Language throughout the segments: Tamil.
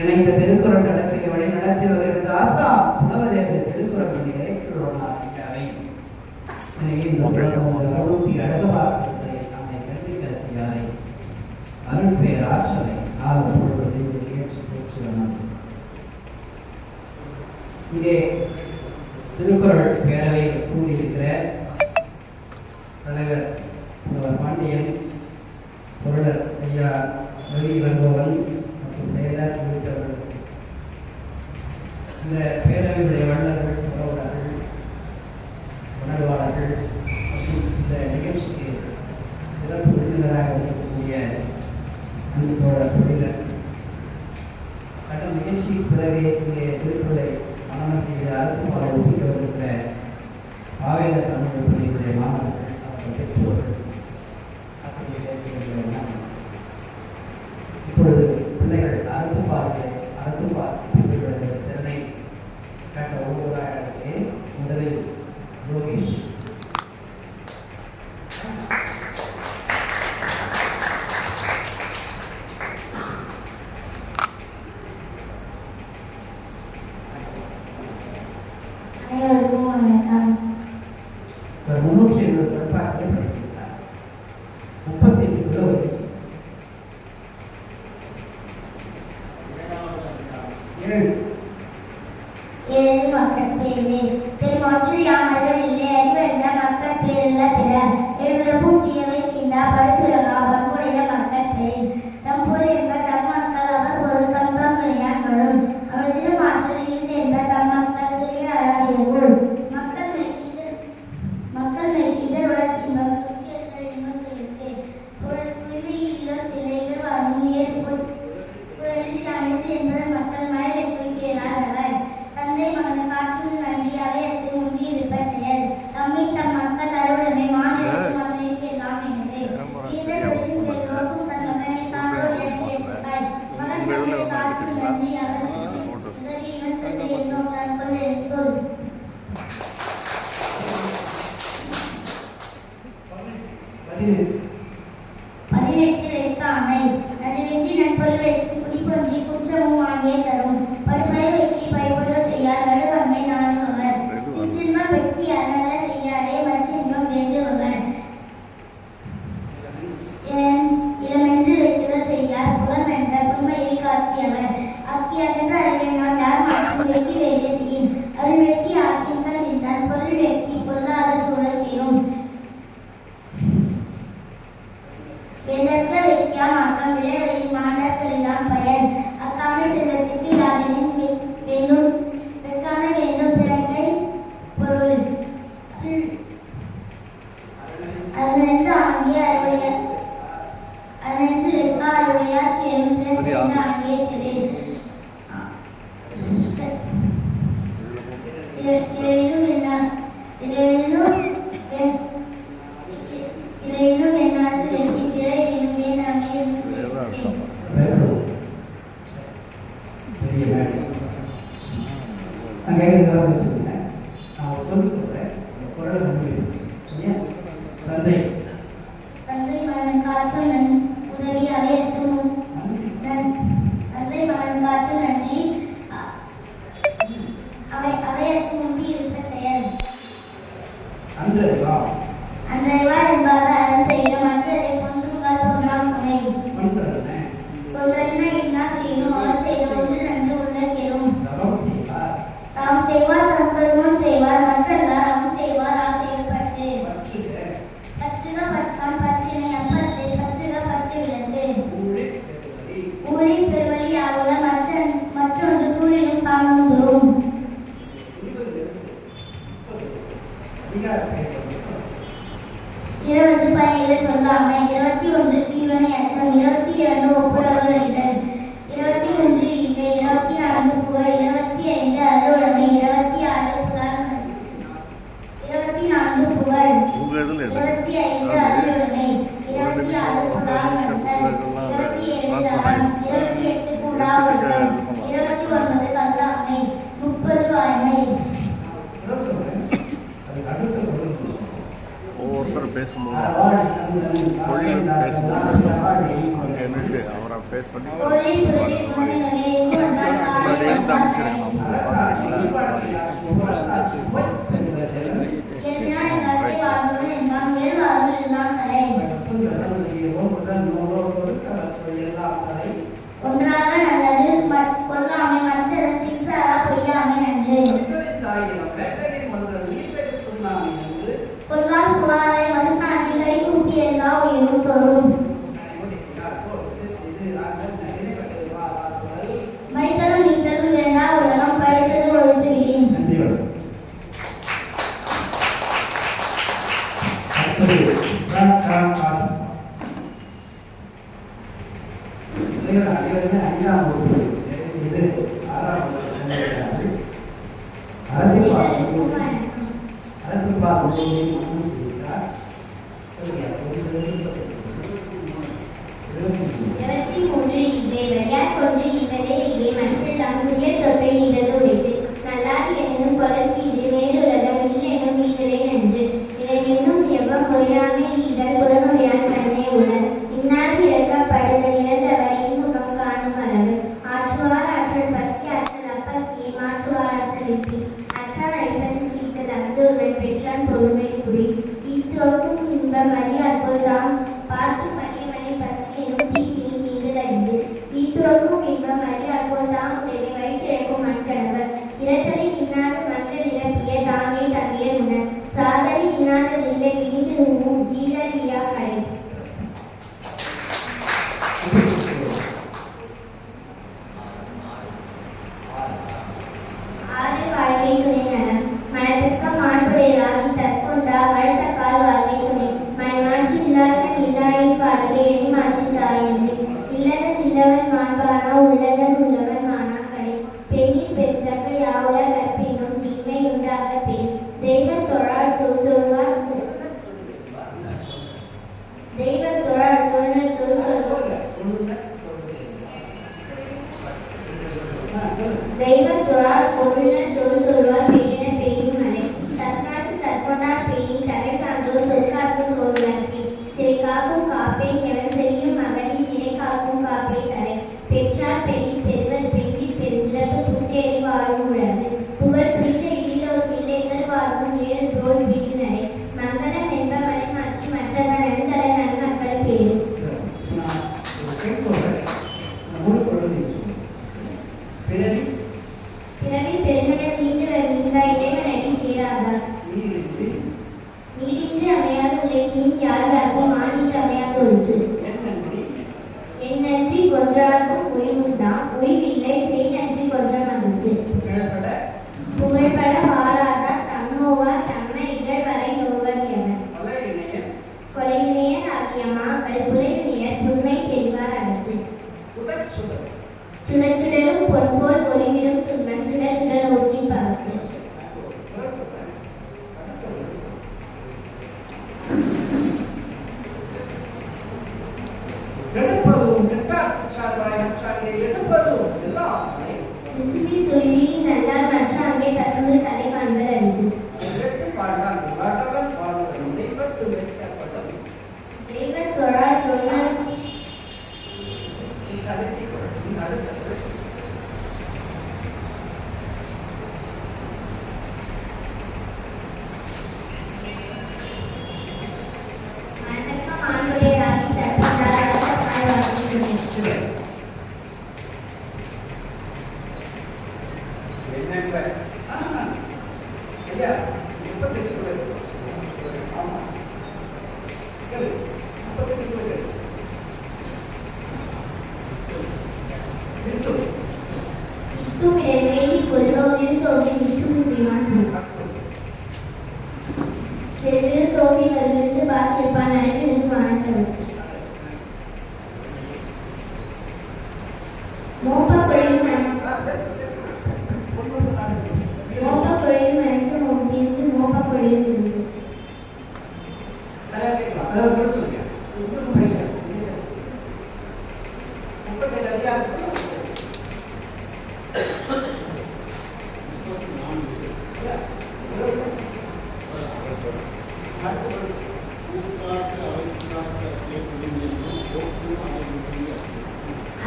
இணைந்த திருக்குறள் நடத்திய வழி நடத்தி வருகிறது ஆசாம் புலவரது திருக்குறள் இறைக்குறளாவை நம்மை கல்வி கசியாரை அருள் பேர் ஆற்றலை இங்கே திருக்குறள் பேரவையில் கூடியிருக்கிற தலைவர் பாண்டியன், பொருளர் ஐயா ரவி இளங்கோவன் மற்றும் செயலர் உள்ளிட்டவர்கள், இந்த பேரவையுடைய வள்ளல்கள், உறவுகள், உணர்வாளர்கள் மற்றும் இந்த நிகழ்ச்சிக்கு சிறப்பு விருந்தினராக இருக்கக்கூடிய அன்பு தோழர் தொழிலர், கடந்த நிகழ்ச்சிக்கு பிறகு இங்கே திருக்குறளை மனனம் செய்த அறுத்துப்பாலை ஒப்பிட்டு வருகிற பாவேத தமிழ் பள்ளியுடைய மாணவர்கள், அவர்கள் பெற்றோர்கள், இப்பொழுது பிள்ளைகள் அறுத்துப்பால் திறனை காட்ட ஒவ்வொருவராக முதலில் யோகேஷ். ஒரு 370 பண்பாட்டை படித்திருக்கிறார். 38 கிலோ வச்சு 7 மக்கள் பேரு பெருமாற்று யாமர்கள் இல்லை அறிவறிந்த மக்கள் பேருள்ள பிற எழுபிறப்பும் தீயவை கிண்டா படுப்பிறகா பண்புடைய மக்கள் பேர் தம்பூர் என்ப தம் மக்கள் அவர் ஒரு தம்பமையான் வரும் அவர் திருமாற்றல் இருந்து என்ப தம் மக்கள் சிறிய அளவியர்கள் மக்கள் இதர் உலகின்பம் சுற்றியத்தில் இன்பம் செலுத்து குழந்தையில் இல்லோ சிலைகள் வரும் நேர் குழந்தையில் அனைத்து என்பது மக்கள் மழை சொல்கிறார் அவர் தந்தை மகன் காற்றும் நன்றி அவையத்து முந்தி இருப்ப செயல் தம்மை தம் மக்கள் அருளுமை மாநிலத்து மகனுக்கு எல்லாம் எனது இதர் ஒளிந்து நோக்கும் தன் மகனை சான்றோர் என கேட்கிறாய் மகன் தந்தை காற்றும் நன்றி அவர் உதவி இவன் தந்தை என்னோற்றான் கொள்ள சொல். பதினெட்டு வைக்காமை நடுவென்றி நட்பொருள் வைத்து குடிப்பொன்றி குற்றமும் வாங்கியே தரும் படுபயர் வைக்கி பயப்பட செய்யார் நடுவன்மை நாணுபவர் இன்றின்பம் வெக்கி அறநல்ல செய்யாரே மற்றின்பம் வேண்டுபவர் இளமென்று வைக்குதல் செய்யார் புலம் என்ற புண்மையில் காட்சியவர் அக்கி அகன்ற அறிவெல்லாம் யார் மாற்றும் வெக்கி வேலையை செய்யும் அருள் வெக்கி ஆட்சிங்கள் நின்றான் பொருள் வெக்கி பொல்லாத சூழல் கேளும் வேண்டற்க வெற்றியாமாக்கம் விளைவழியின் மாண்டற்கெல்லாம் பயன் அக்காமை செல்வத்திற்கு யாதெனின் வேண்டும் வெக்காமை வேண்டும் பிறக்கை பொருள் அதனைந்து ஆங்கிய அதனைந்து வெக்க அருளையார் சேரும் ஆங்கிய திரு தந்தை மகன் காற்று உதவி அவையற்கு முந்தி இருப்ப செயல் அன்றறிவா என்பாத அறம் செய்ய மற்றதை கொன்றுங்கால் பொன்றாம் துணை கொன்றென்ன இன்னா செய்யணும் அவர் செய்த ஒன்று நன்று உள்ள கெடும் தாம் செய்வார் தங்கள் முன் செய்வார் மற்றெல்லார் அவன் செய்வார் ஆசைப்பட்டு பற்றுக பற்றான் பற்றினை அப்பற்றை பற்றுக பற்று விளக்கு ஊழி பெருவழி ஆகுல மற்றொன்று சூழினும் காணும் தரும் 20 பயனில சொல்லாமை 21 தீவனை அச்சம் 22 ஒப்புரவு அறிதல் 21 இல்லை 24 புகழ் 25 அருளுடைமை 26 புலால் 24 புகழ் 25 அருளுடைமை 26 புலால் 27 தவம் 28 கூடா உள்ளம் 29 கல்லாமை 30 வாய்மை. ஒவ்வொருத்தர் பேசும்போது அங்கே நின்று அவரை ஃபேஸ் பண்ணி ஒளி புரவி குணங்களை கொண்டால் ஒன்றாக நல்லது கொல்லாமை மற்றது பின்சாரா பொய்யாமை அன்று பொல்லால் புகாரை மறுநாளை கை கூப்பி எல்லா உயிரும் தொழும் மனிதரும் நீத்தலும் வேண்டா உலகம் படைத்தது ஒழித்து விடேன்.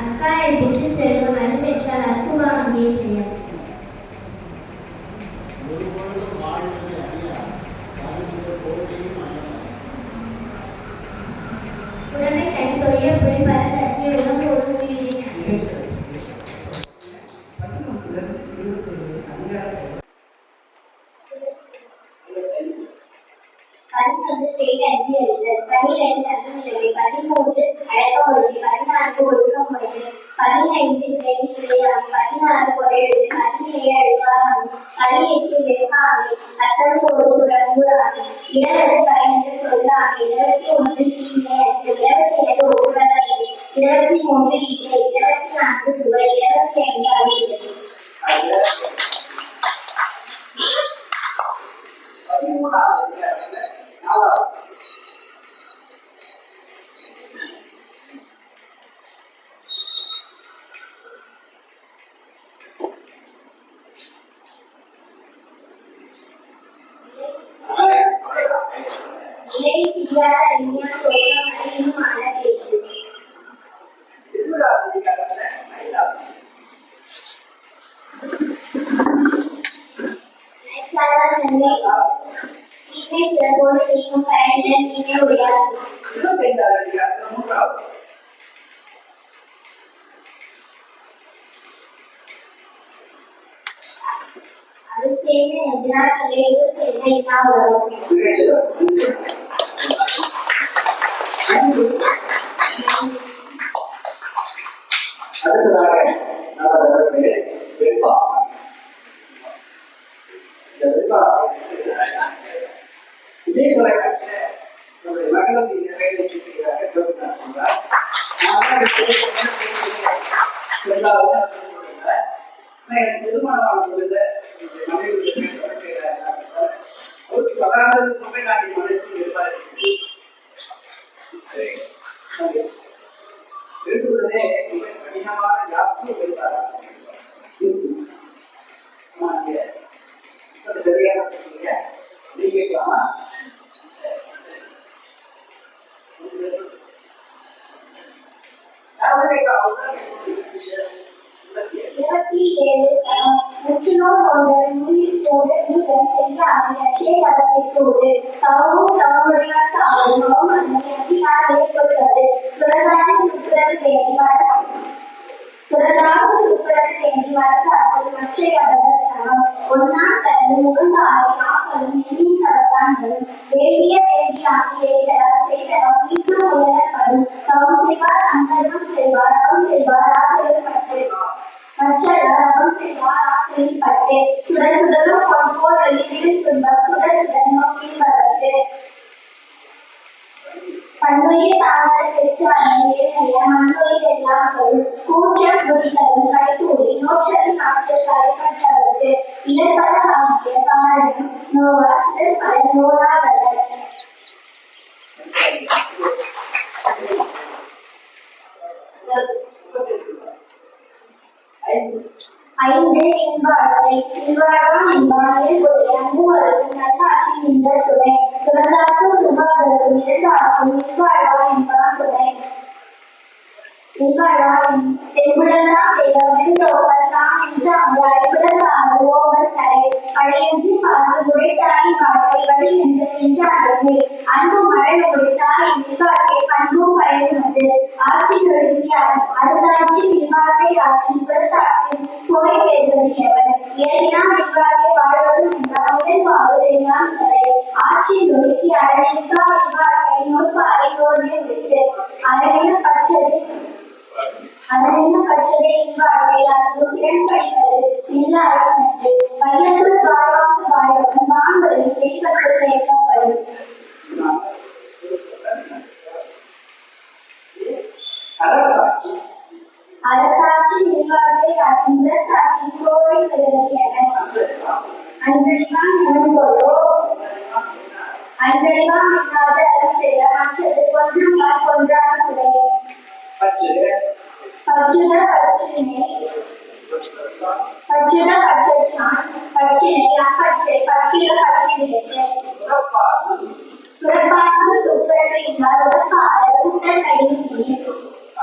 அக்காயை பெற்று செல்வம் அது பெற்றால் அக்குவா அங்கே செய்ய உடமை தனித்தொழிய புரிபர லட்சிய உடம்பு ஒரு உயிரின பதினொன்று செய்தி அறிவியல் 12 தர்மநிலை 13 அடக்க மொழி 14 ஒழுக்க மொழி 15 செய்தி விளையாம் 16 குறையெழு 17 அழுக்காகும் 18 வெறுப்பாமை 19 புறங்கூறாமை 20 பயனற்ற சொல்லாமை 21 தீமை அற்று 22 ஒப்புரவை 23 ஈகை 24 சுவை 25 அறிவு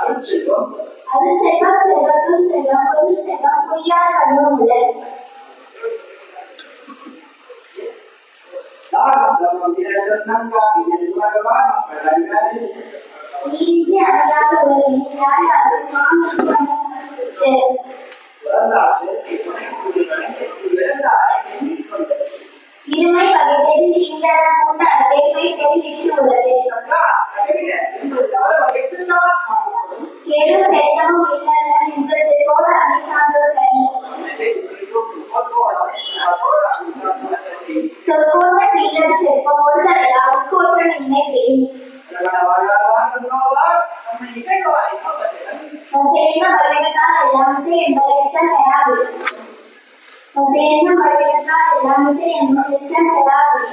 அருட்செல்வம் செல்வம் செல்வத்தும் செல்வம் பொது செல்வம் பொய்யார் கண்ணும் உள்ளது. நீதி அறியாத உலகில் யாராலும் இருமை வகை தெரிந்து இல்லாத கொண்ட பெருமை தெரிவிச்சு உள்ளது. கெடு பெற்றமும் இல்லாத என்பது போல அனைத்தாண்டோர் கனி சொற்கோட்ட இல்லது செல்வம் ஒருதலையா உட்கோட்டம் இன்மை பெறும். சேர்ந்த வகைகளால் எல்லாமே என்பதெல்லாம் பெறாது. சேர்ந்த வகைகளால் எல்லாமே என்பதெல்லாம் பெறாது.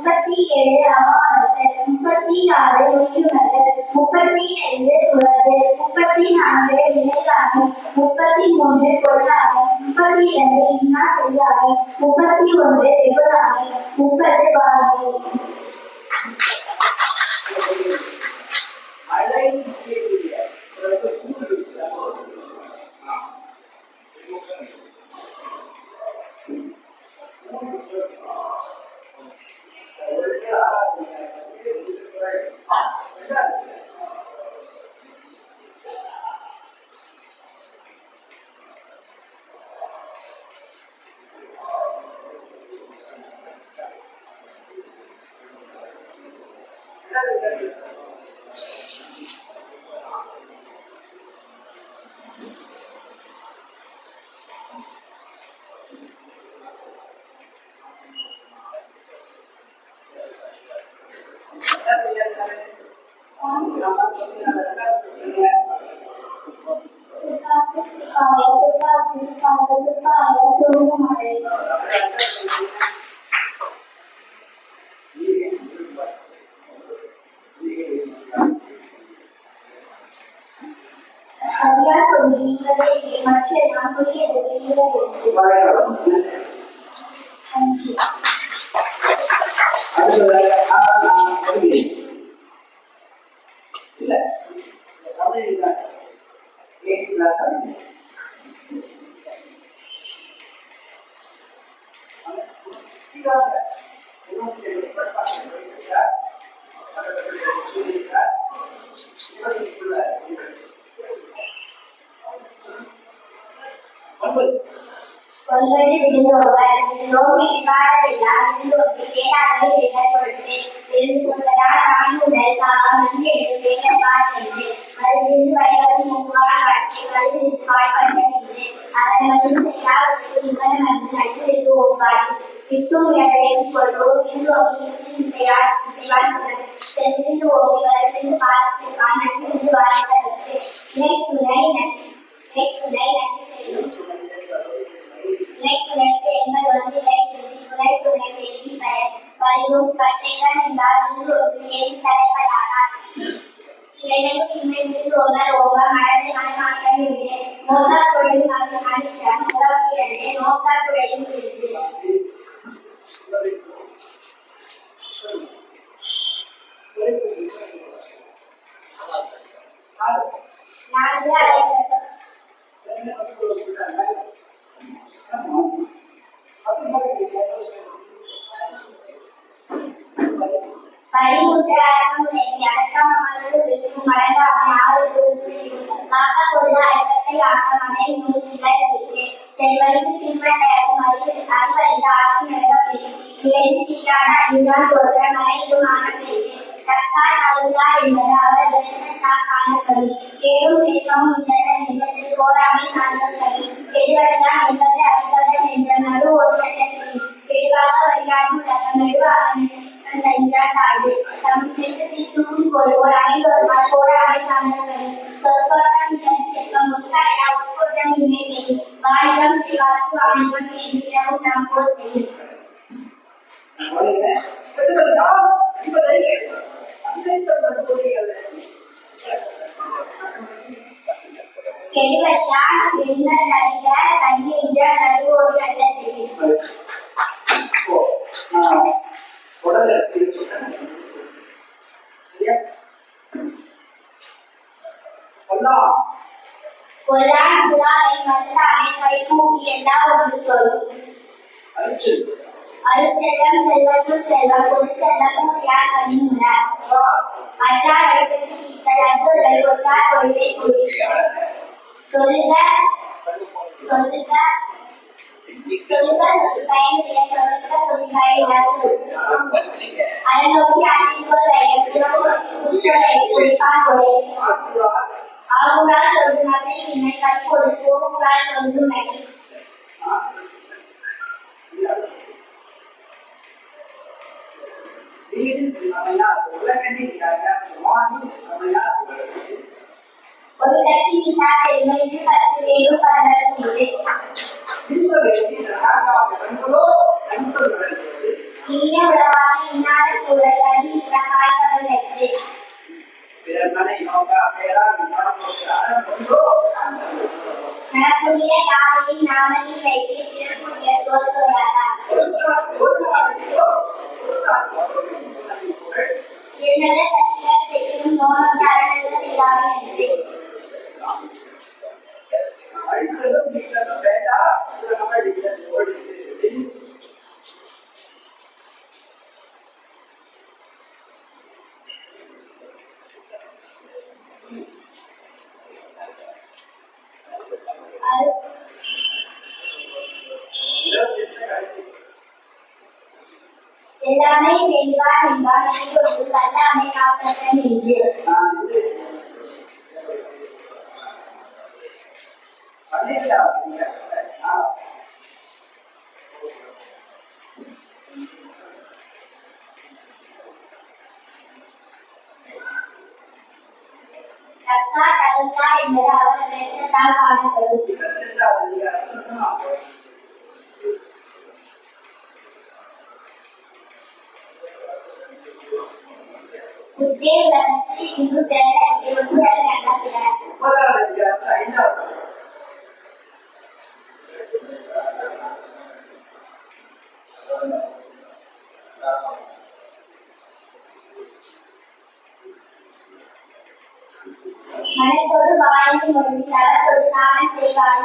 37 அமாவாசை, 36 ஒய்யுணர்தல், 32 துறவு, 34 வினையாமை, 33 கொள்ளாமை, 32 இன்னா செய்யாமை, 31 வெகுளாமை, 30 வாழ்மை. கெடுவதியான் பெண்கள் நடிக கண்ணின்ற நடுவோடு அல்ல தெரியும். கொல்லான் புறாவை மறுத்தானை கைகூப்பி எல்லாம் ஒன்று சொல்லும். அருட்செல்வம் செல்வத்துள் செல்வம் பொது செல்வம் யார் கண்ணுகிறார் அற்றார் அழைப்பது தீர்த்தல் அன்புகள் கொண்டார் கொள்கை கூறி சொல்லுக சொல்லுக சொல்லுக பயனுடைய சொல்லுக அறநோக்கி அன்பிற்கோள் குறிப்பான் கொலை ஆகுறால் ஒரு மகை என்னை கற்பொரு போகுறால் ஒன்று மணி ஒரு கட்டி விட்டால் பெருமைக்கு 10 வேலும் பரவல் இனிய உறவாக இன்னாத சூழல் கல்வி காய்கவல் வைத்து நடப்புடைய யாரையும் நாமனில் வைத்து பிறப்புடைய தோல்தோயாதா என்னோட சக்திகள் செய்யும் நோனோட அறநல்ல செய்யாமல் என்று எல்லாமே வெல்வான் என்பான் நினைப்பொழுது கல்லாமை காப்பதன் என்று தக்கா தகுந்தா என்பது அவர் நேற்றத்தால் காணப்படும் புத்தே உலகத்தில் இன்று தேவை ஒன்றுடன் நடக்கிறார் மனத்தோடு வாழ்ந்து முடிந்து அவத்தோடு தானம் செய்வாரு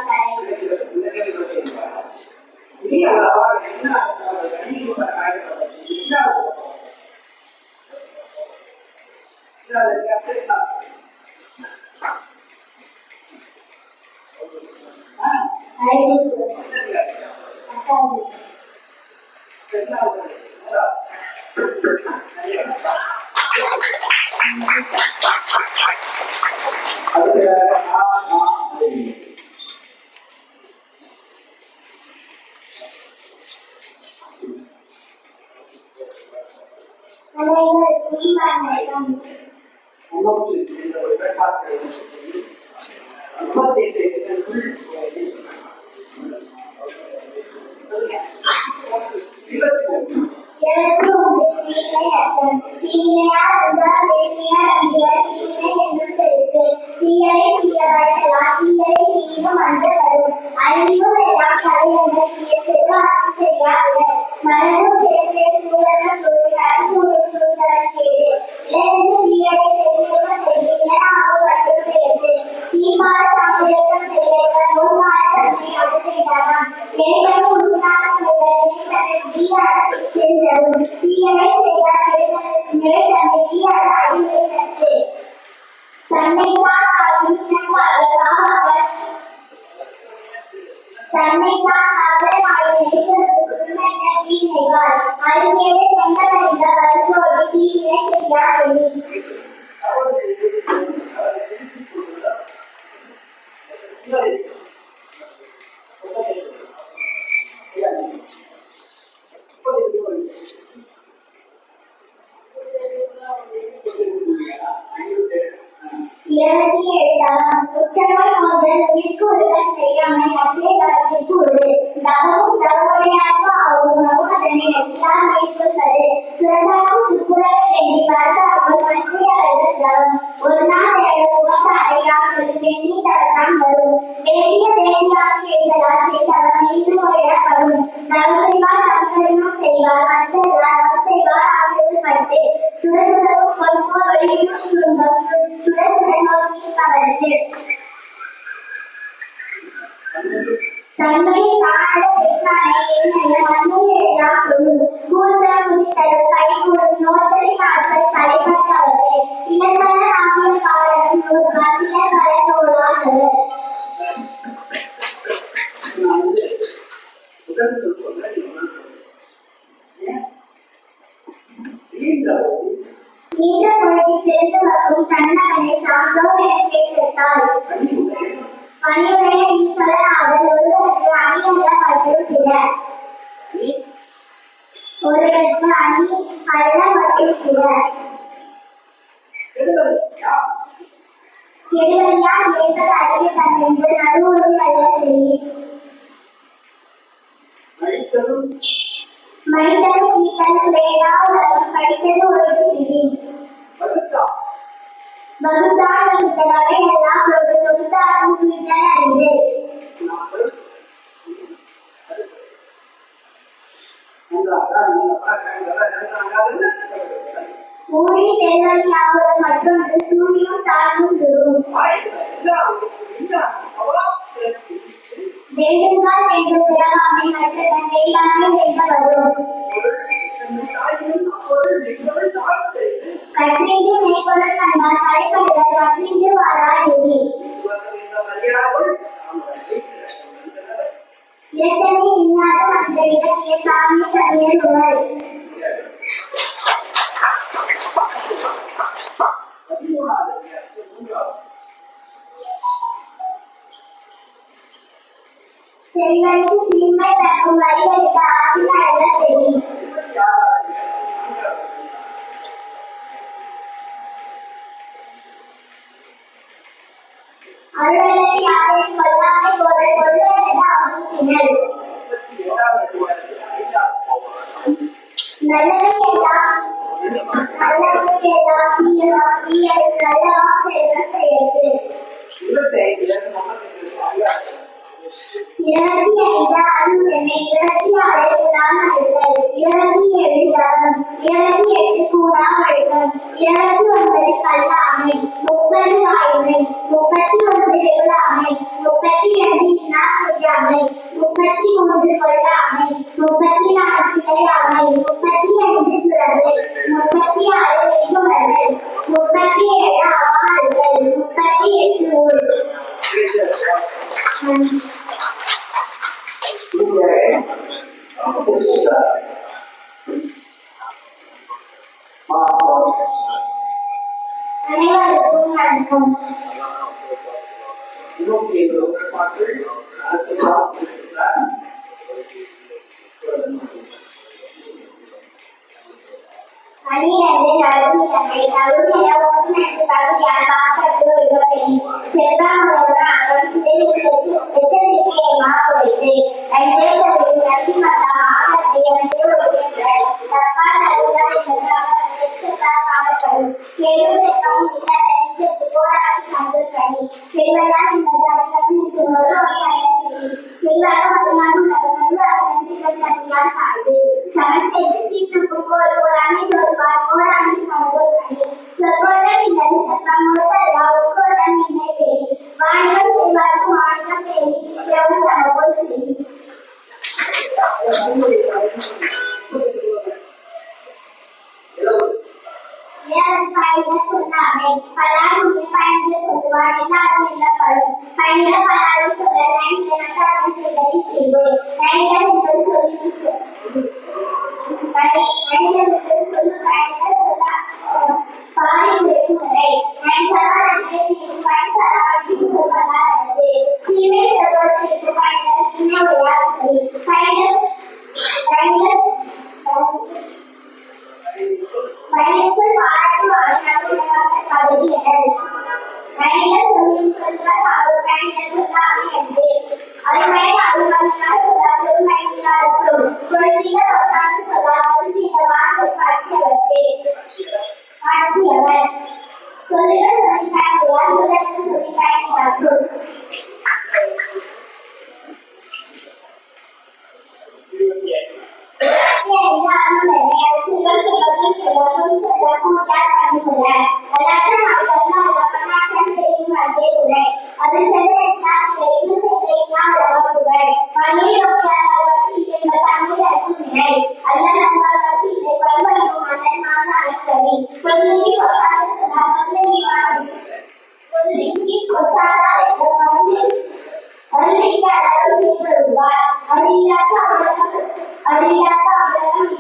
ஒரு நாள் மக்களும் செய்வார் மற்றவர்கள் செய்வார் ஆகியோர் பட்டு சுடசுடவும் பொன்போல் ஒளியும் சுடசுட நோக்கி அவருக்கு தன்னை காண பெற்றானே ஏனைய மண்ணில் எல்லாம் சொல்லும் கூறுதல் குதித்தல் கைகூடும் நோத்தலை காற்றல் தலைப்பட்டவர்கள் இளம்பர ஆகிய காரணம் நூற்றார் சிலர் கலந்தோடார்கள் இந்த பொழுதில் பிறந்து வரும் தன்னகனை சான்றோர் என கேட்டிருந்தாள் பணியுடைய ஈஸ்வரனாதல் ஒருவருக்கு அணியல்ல மற்றும் சிலர் ஒருவருக்கு அணி அல்ல மற்றும் சிலர் கெடுவையா என்பது அறிய தந்தென்று நடுவுறும் அல்ல செய் மனிதனும் ஈட்டலும் வேடா உலகம் படித்தது ஒழுங்கு விதி வகுத்தான் இந்த வகையெல்லாம் ஒரு தொகுத்தாரும் குறித்தல் அறிவு ஊழி செல்வழி ஆவது மற்றொன்று சூரியும் தாழ்வும் துரும் வேண்டுங்கால் வேண்டும் பிறகாமை மற்றதன் வேண்டாமை வெல்ல வரும் கற்றீடு மேற்கொள்ள கண்டால் தலைப்படுதல் மற்றீடு வாரால் எரி இரட்டனை இன்னாத மற்ற இலக்கிய சாமி தனியல் உணர் செல்வனுக்கு தீமை தக்கும் வழிகளுக்கு ஆற்றில் அல்ல தெரியும் அருளை யாரையும் கொல்லாமை போல கொள்ளது ஆகும் திணல் நல்லவை எல்லாம் நல்லவா செல்வம் செயற்று 25 அருள் என்னை 26 குலாம் அழுத்தல் 27 தவம் 28 கூடாம் அழுத்தம் 29 கல்லாமை 30 வாய்மை 31 வெகுளாமை 32 இன்னா செய்யாமை 33 கொள்ளாமை 34 சிலையாமை 35 சுரவு 36 வெகுமர்கள் 37 அவாறுகள் 38 ஊர் அனைவருக்கும் வணக்கம். அணியது நடுநிலைமை நடுநிலை ஓட்டுநர் பகுதியால் காப்பட்டு ஒழுகப்படி செல்வாமுடன் எச்சரிக்கையை மாப்படுத்து நன்றி மதம் ஆகத்தை என்று ஒழுகின்றனர் தப்பால் நடுவாய் காணப்படும் கேள்விக்கும் இல்ல போராடி சந்தோஷி செல்வதான் அதில்லாத அவர்களும்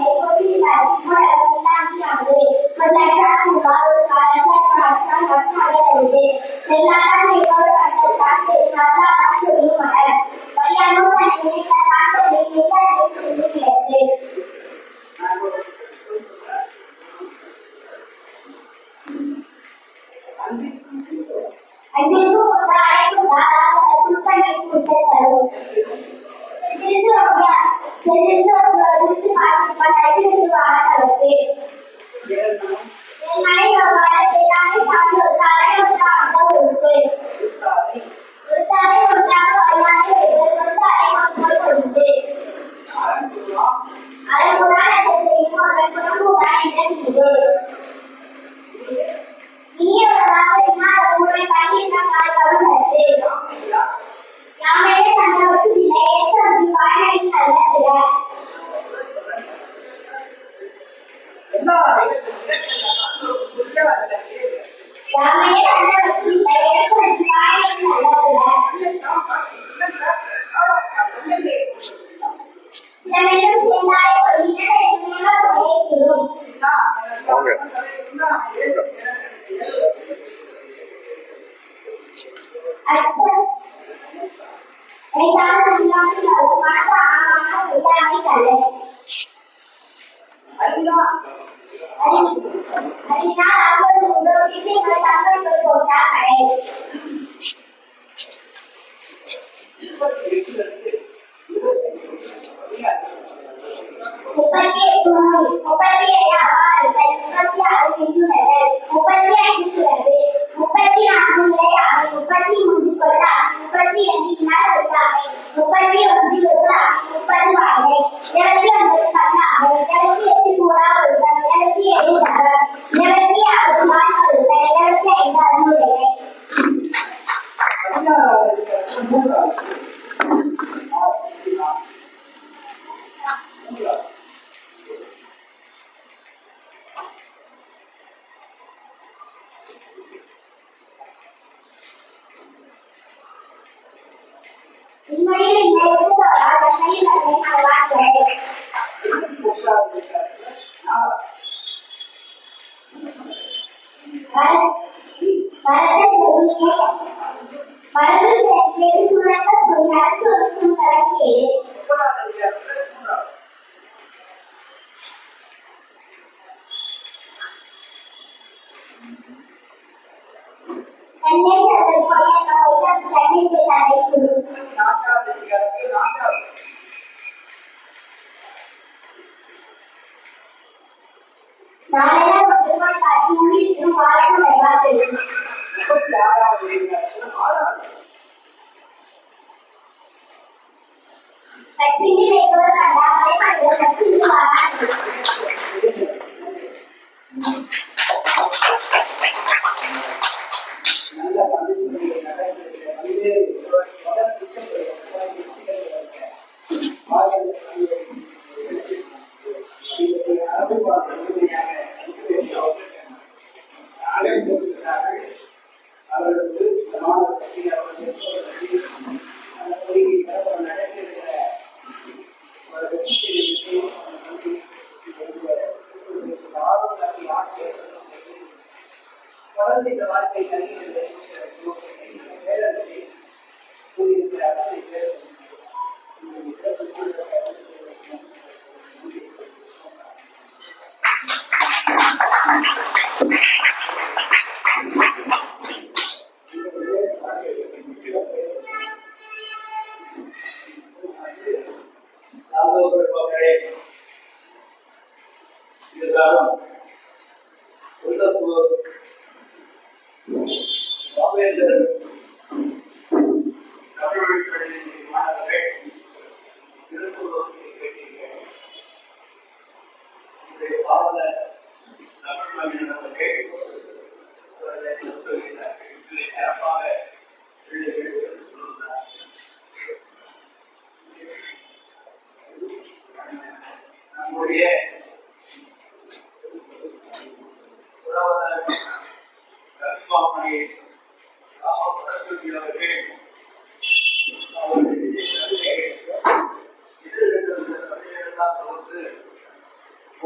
இடைப்பொருளாகியானது முதலாக ஒரு காலத்தால் மற்றது எல்லாரும் எவ்வளவு கண்டல் தான் தெரிந்தால் சொல்லும் மலர் வழியானோ தன்னை நினைத்த காட்டலை சொல்லுகிறது. அன்பிற்கு ஒரு அழைக்கும் குழுக்களை கொடுத்து தரும்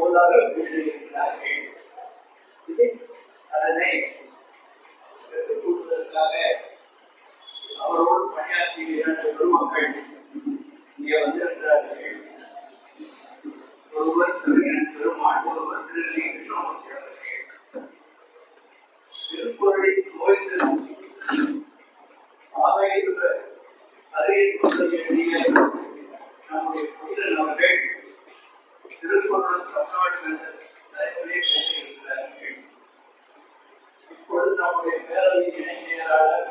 போதாக இருக்கிறார்கள். அதனை பெற்றுக் கொடுப்பதற்காக அவரோடு பணியாற்றிய இரண்டு பெருமக்கள் இங்கே வந்திருக்கிறார்கள். ஒருவர் பெருமாள், ஒருவர் திருநெல்வேலி கிருஷ்ணமூர்த்தி அவர்கள். திருக்குறளை ஓய்ந்து அருகில் கொண்டு எழுதிய நம்முடைய புனிதன் அவர்கள் திருக்குறள் தமிழ்நாடு என்ற தலைப்பிலே பேசியிருக்கிறார்கள். இப்பொழுது நம்முடைய பேரவை இணை செயலாளர்